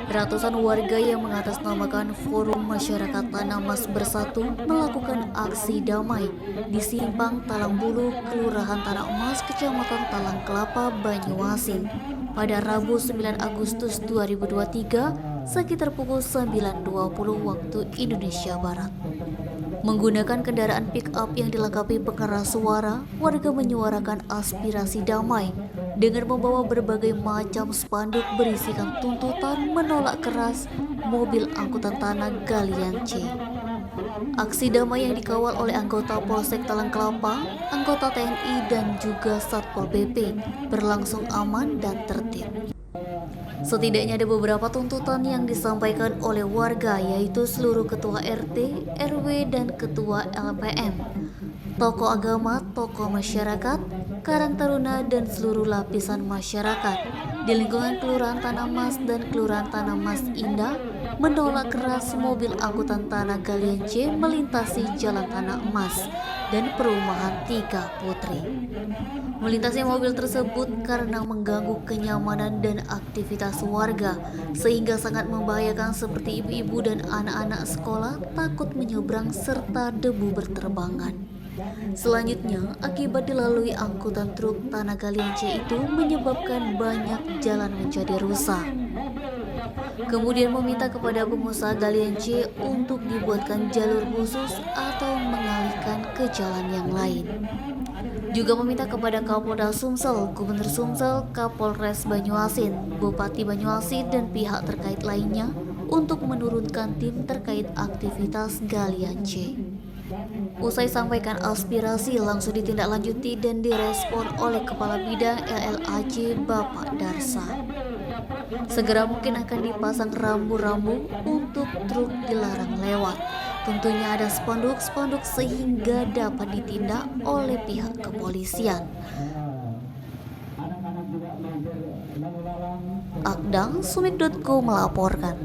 Ratusan warga yang mengatasnamakan Forum Masyarakat Tanah Mas Bersatu melakukan aksi damai di Simpang Talangbulu, Kelurahan Tanah Emas, Kecamatan Talang Kelapa, Banyuasin pada Rabu 9 Agustus 2023 sekitar pukul 9.20 waktu Indonesia Barat. Menggunakan kendaraan pick-up yang dilengkapi pengeras suara, warga menyuarakan aspirasi damai dengan membawa berbagai macam spanduk berisikan tuntutan menolak keras mobil angkutan tanah galian C. Aksi damai yang dikawal oleh anggota Polsek Talang Kelapa, anggota TNI dan juga Satpol PP berlangsung aman dan tertib. Setidaknya ada beberapa tuntutan yang disampaikan oleh warga, yaitu seluruh ketua RT, RW, dan ketua LPM, tokoh agama, tokoh masyarakat, Karang Taruna, dan seluruh lapisan masyarakat di lingkungan Kelurahan Tanah Mas dan Kelurahan Tanah Mas Indah menolak keras mobil angkutan tanah galian C melintasi Jalan Tanah Emas dan Perumahan Tiga Putri. Melintasi mobil tersebut karena mengganggu kenyamanan dan aktivitas warga, sehingga sangat membahayakan seperti ibu-ibu dan anak-anak sekolah takut menyeberang serta debu berterbangan. Selanjutnya, akibat dilalui angkutan truk tanah galian C itu menyebabkan banyak jalan menjadi rusak. Kemudian meminta kepada pengusaha galian C untuk dibuatkan jalur khusus atau mengalihkan ke jalan yang lain. Juga meminta kepada Kapolda Sumsel, Gubernur Sumsel, Kapolres Banyuasin, Bupati Banyuasin, dan pihak terkait lainnya untuk menurunkan tim terkait aktivitas galian C. Usai sampaikan aspirasi langsung ditindaklanjuti dan direspon oleh Kepala Bidang LLAJ Bapak Darsa. Segera mungkin akan dipasang rambu-rambu untuk truk dilarang lewat. Tentunya ada spanduk-spanduk sehingga dapat ditindak oleh pihak kepolisian. Akdang Sumik.co melaporkan.